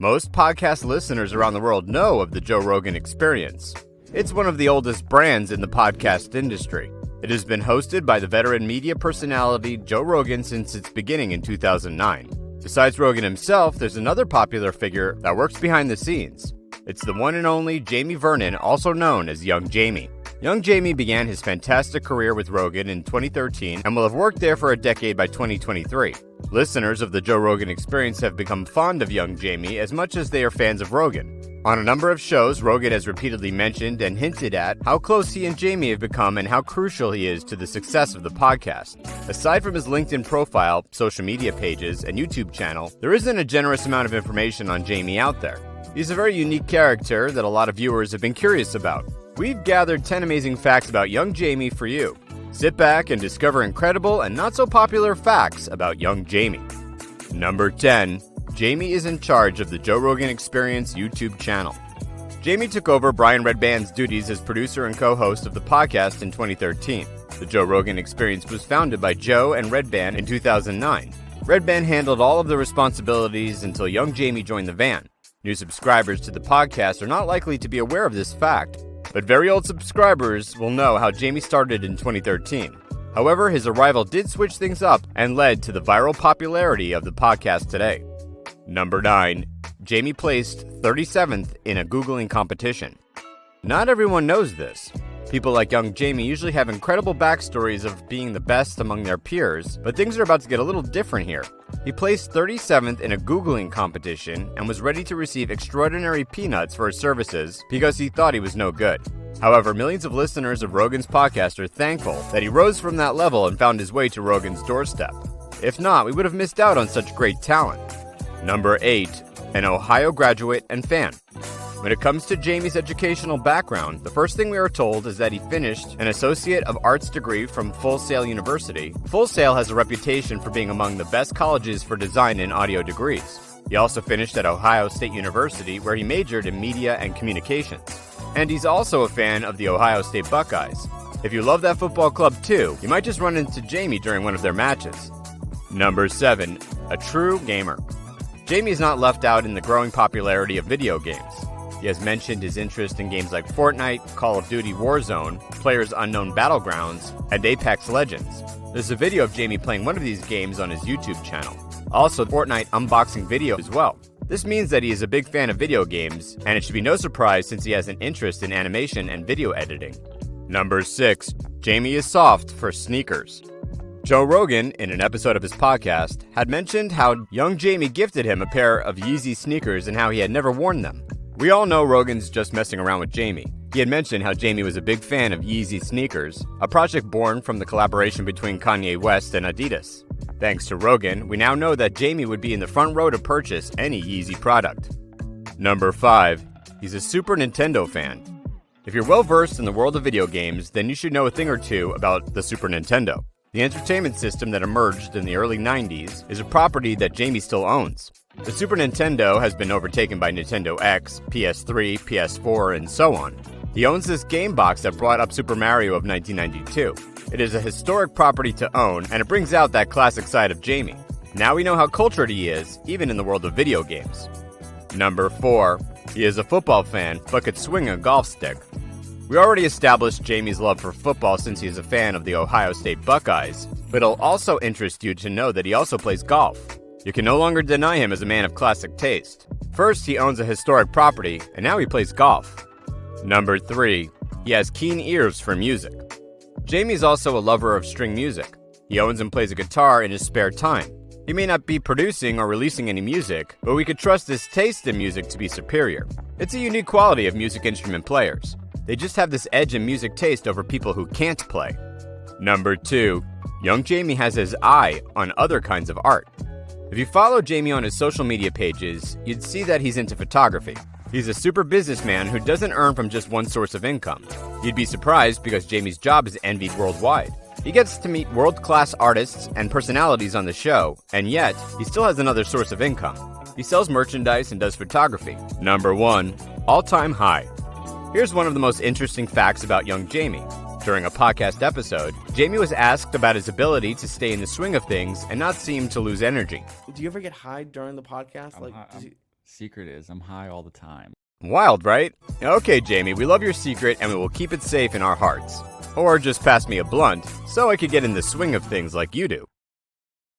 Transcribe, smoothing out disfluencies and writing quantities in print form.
Most podcast listeners around the world know of the Joe Rogan Experience. It's one of the oldest brands in the podcast industry. It has been hosted by the veteran media personality Joe Rogan since its beginning in 2009. Besides Rogan himself, there's another popular figure that works behind the scenes. It's the one and only Jamie Vernon, also known as Young Jamie. Young Jamie began his fantastic career with Rogan in 2013 and will have worked there for a decade by 2023. Listeners of the Joe Rogan Experience have become fond of Young Jamie as much as they are fans of Rogan. On a number of shows, Rogan has repeatedly mentioned and hinted at how close he and Jamie have become and how crucial he is to the success of the podcast. Aside from his LinkedIn profile, social media pages, and YouTube channel, there isn't a generous amount of information on Jamie out there. He's a very unique character that a lot of viewers have been curious about. We've gathered 10 amazing facts about Young Jamie for you. Sit back and discover incredible and not so popular facts about Young Jamie. Number 10. Jamie is in charge of the Joe Rogan Experience YouTube channel. Jamie took over Brian Redban's duties as producer and co-host of the podcast in 2013. The Joe Rogan Experience was founded by Joe and Redban in 2009. Redban handled all of the responsibilities until Young Jamie joined the van. New subscribers to the podcast are not likely to be aware of this fact, but very old subscribers will know how Jamie started in 2013. However, his arrival did switch things up and led to the viral popularity of the podcast today. Number 9. Jamie placed 37th in a Googling competition. Not everyone knows this. People like Young Jamie usually have incredible backstories of being the best among their peers, but things are about to get a little different here. He placed 37th in a Googling competition and was ready to receive extraordinary peanuts for his services because he thought he was no good. However, millions of listeners of Rogan's podcast are thankful that he rose from that level and found his way to Rogan's doorstep. If not, we would have missed out on such great talent. Number 8. An Ohio graduate and fan. When it comes to Jamie's educational background, the first thing we are told is that he finished an Associate of Arts degree from Full Sail University. Full Sail has a reputation for being among the best colleges for design and audio degrees. He also finished at Ohio State University, where he majored in media and communications. And he's also a fan of the Ohio State Buckeyes. If you love that football club too, you might just run into Jamie during one of their matches. Number 7. A true gamer. Jamie is not left out in the growing popularity of video games. He has mentioned his interest in games like Fortnite, Call of Duty Warzone, PlayerUnknown Battlegrounds, and Apex Legends. There's a video of Jamie playing one of these games on his YouTube channel. Also, Fortnite unboxing video as well. This means that he is a big fan of video games, and it should be no surprise since he has an interest in animation and video editing. Number 6. Jamie is soft for sneakers. Joe Rogan, in an episode of his podcast, had mentioned how Young Jamie gifted him a pair of Yeezy sneakers and how he had never worn them. We all know Rogan's just messing around with Jamie. He had mentioned how Jamie was a big fan of Yeezy sneakers, a project born from the collaboration between Kanye West and Adidas. Thanks to Rogan, we now know that Jamie would be in the front row to purchase any Yeezy product. Number 5. He's a Super Nintendo fan. If you're well versed in the world of video games, then you should know a thing or two about the Super Nintendo. The entertainment system that emerged in the early 90s is a property that Jamie still owns. The Super Nintendo has been overtaken by Nintendo X, PS3, PS4, and so on. He owns this game box that brought up Super Mario of 1992. It is a historic property to own, and it brings out that classic side of Jamie. Now we know how cultured he is, even in the world of video games. Number 4. He is a football fan, but could swing a golf stick. We already established Jamie's love for football since he is a fan of the Ohio State Buckeyes, but it'll also interest you to know that he also plays golf. You can no longer deny him as a man of classic taste. First, he owns a historic property, and now he plays golf. Number 3. He has keen ears for music. Jamie is also a lover of string music. He owns and plays a guitar in his spare time. He may not be producing or releasing any music, but we could trust his taste in music to be superior. It's a unique quality of music instrument players. They just have this edge in music taste over people who can't play. Number 2. Young Jamie has his eye on other kinds of art. If you follow Jamie on his social media pages, you'd see that he's into photography. He's a super businessman who doesn't earn from just one source of income. You'd be surprised because Jamie's job is envied worldwide. He gets to meet world-class artists and personalities on the show, and yet, he still has another source of income. He sells merchandise and does photography. Number 1. All-time high. Here's one of the most interesting facts about Young Jamie. During a podcast episode, Jamie was asked about his ability to stay in the swing of things and not seem to lose energy. Do you ever get high during the podcast? Secret is I'm high all the time. Wild, right? Okay, Jamie, we love your secret and we will keep it safe in our hearts. Or just pass me a blunt, so I could get in the swing of things like you do.